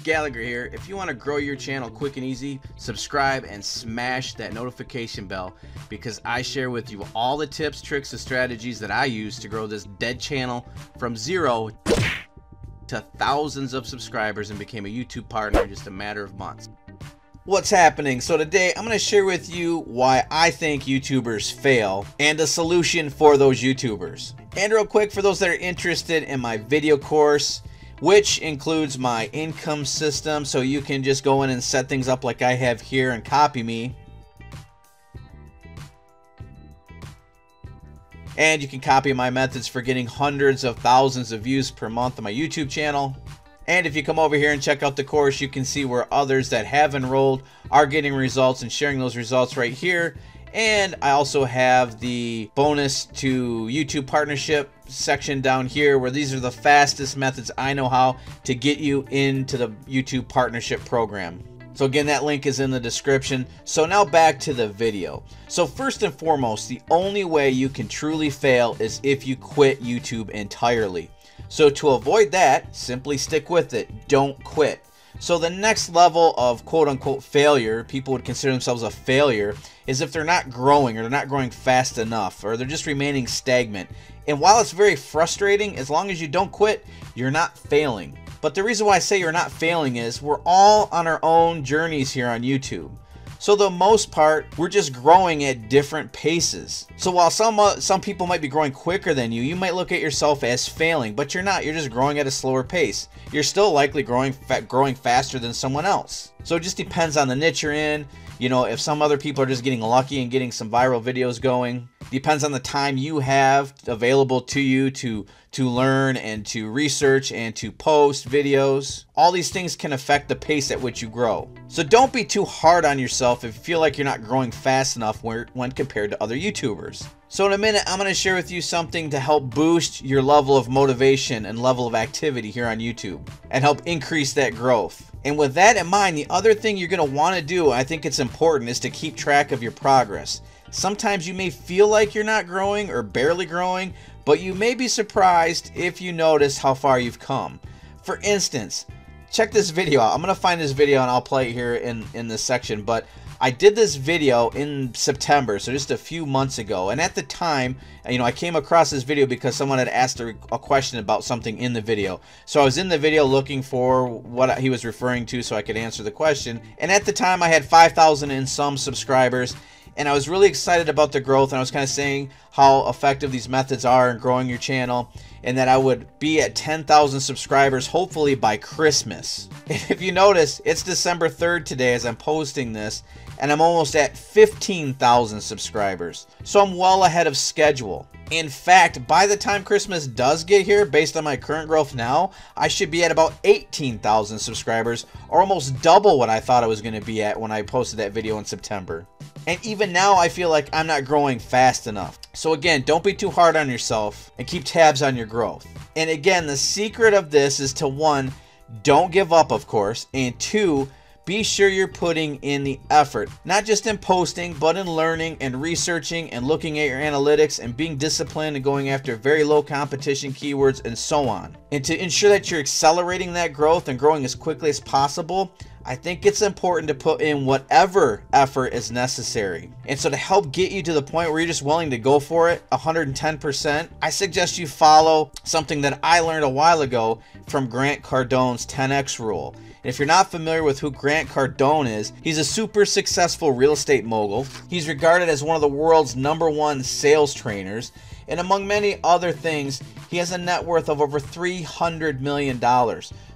Gallagher here. If you want to grow your channel quick and easy, subscribe and smash that notification bell, because I share with you all the tips, tricks, and strategies that I use to grow this dead channel from 0 to thousands of subscribers and became a YouTube partner in just a matter of months. What's happening? So today I'm going to share with you why I think YouTubers fail and a solution for those YouTubers. And real quick, for those that are interested in my video course, which includes my income system, so you can just go in and set things up like I have here and copy me. And you can copy my methods for getting hundreds of thousands of views per month on my YouTube channel. And if you come over here and check out the course, you can see where others that have enrolled are getting results and sharing those results right here. And I also have the bonus to YouTube partnership section down here, where these are the fastest methods I know how to get you into the YouTube partnership program. So again, that link is in the description. So now back to the video. So first and foremost, the only way you can truly fail is if you quit YouTube entirely. So to avoid that, simply stick with it. Don't quit. So the next level of quote-unquote failure, people would consider themselves a failure, is if they're not growing, or they're not growing fast enough, or they're just remaining stagnant. And while it's very frustrating, as long as you don't quit, you're not failing. But the reason why I say you're not failing is we're all on our own journeys here on YouTube. So the most part, we're just growing at different paces. So while some people might be growing quicker than you, you might look at yourself as failing, but you're not. You're just growing at a slower pace. You're still likely growing faster than someone else. So it just depends on the niche you're in. You know, if some other people are just getting lucky and getting some viral videos going, depends on the time you have available to you to learn and to research and to post videos. All these things can affect the pace at which you grow. So don't be too hard on yourself if you feel like you're not growing fast enough when compared to other YouTubers. So in a minute, I'm going to share with you something to help boost your level of motivation and level of activity here on YouTube and help increase that growth. And with that in mind, the other thing you're going to want to do, I think it's important, is to keep track of your progress. Sometimes you may feel like you're not growing or barely growing, but you may be surprised if you notice how far you've come. For instance, check this video out. I'm going to find this video and I'll play it here in this section, but I did this video in September, so just a few months ago. And at the time, you know, I came across this video because someone had asked a question about something in the video. So I was in the video looking for what he was referring to so I could answer the question. And at the time, I had 5,000 and some subscribers. And I was really excited about the growth, and I was kind of saying how effective these methods are in growing your channel, and that I would be at 10,000 subscribers hopefully by Christmas. And if you notice, it's December 3rd today as I'm posting this, and I'm almost at 15,000 subscribers. So I'm well ahead of schedule. In fact, by the time Christmas does get here, based on my current growth now, I should be at about 18,000 subscribers, or almost double what I thought I was going to be at when I posted that video in September. And even now, I feel like I'm not growing fast enough. So again, don't be too hard on yourself and keep tabs on your growth. And again, the secret of this is to, 1, don't give up, of course, and 2, be sure you're putting in the effort, not just in posting, but in learning and researching and looking at your analytics and being disciplined and going after very low competition keywords and so on. And to ensure that you're accelerating that growth and growing as quickly as possible, I think it's important to put in whatever effort is necessary. And so to help get you to the point where you're just willing to go for it 110%, I suggest you follow something that I learned a while ago from Grant Cardone's 10X rule. And if you're not familiar with who Grant Cardone is, he's a super successful real estate mogul. He's regarded as one of the world's #1 sales trainers. And among many other things, he has a net worth of over $300 million.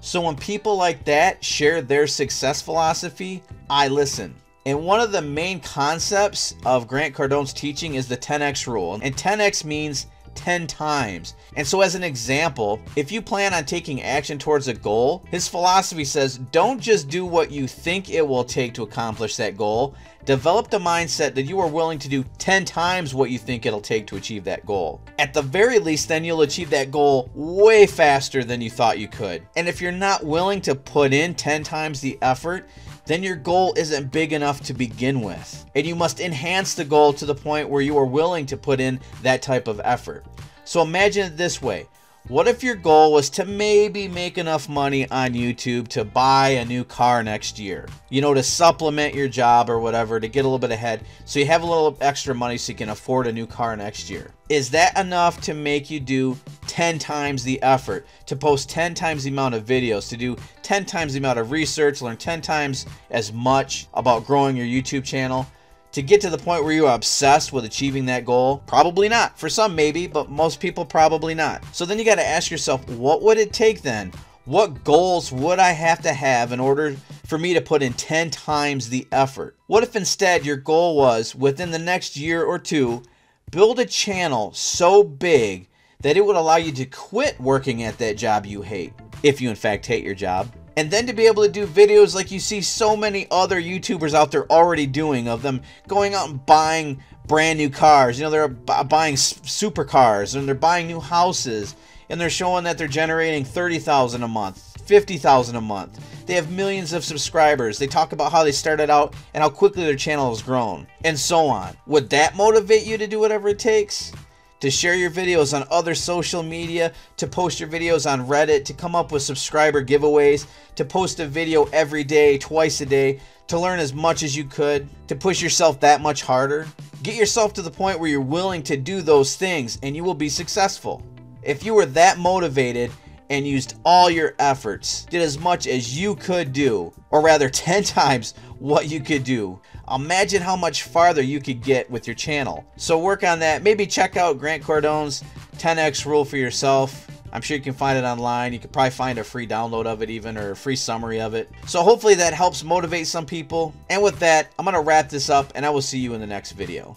So when people like that share their success philosophy, I listen. And one of the main concepts of Grant Cardone's teaching is the 10X rule. And 10X means 10 times. And so as an example, if you plan on taking action towards a goal, his philosophy says don't just do what you think it will take to accomplish that goal. Develop the mindset that you are willing to do 10 times what you think it'll take to achieve that goal. At the very least, then you'll achieve that goal way faster than you thought you could. And if you're not willing to put in 10 times the effort, then your goal isn't big enough to begin with. And you must enhance the goal to the point where you are willing to put in that type of effort. So imagine it this way. What if your goal was to maybe make enough money on YouTube to buy a new car next year? You know, to supplement your job or whatever, to get a little bit ahead so you have a little extra money so you can afford a new car next year. Is that enough to make you do 10 times the effort, to post 10 times the amount of videos, to do 10 times the amount of research, learn 10 times as much about growing your YouTube channel? To get to the point where you are obsessed with achieving that goal? Probably not. For some maybe, but most people probably not. So then you got to ask yourself, what would it take then? What goals would I have to have in order for me to put in 10 times the effort? What if instead your goal was, within the next year or two, build a channel so big that it would allow you to quit working at that job you hate, if you in fact hate your job, and then to be able to do videos like you see so many other YouTubers out there already doing, of them going out and buying brand new cars. You know, they're buying supercars, and they're buying new houses, and they're showing that they're generating $30,000 a month, $50,000 a month. They have millions of subscribers. They talk about how they started out and how quickly their channel has grown, and so on. Would that motivate you to do whatever it takes? To share your videos on other social media, to post your videos on Reddit, to come up with subscriber giveaways, to post a video every day, twice a day, to learn as much as you could, to push yourself that much harder? Get yourself to the point where you're willing to do those things and you will be successful. If you were that motivated and used all your efforts, did as much as you could do, or rather 10 times what you could do, imagine how much farther you could get with your channel. So work on that. Maybe check out Grant Cardone's 10x rule for yourself. I'm sure you can find it online. You could probably find a free download of it even, or a free summary of it. So hopefully that helps motivate some people. And with that, I'm going to wrap this up, and I will see you in the next video.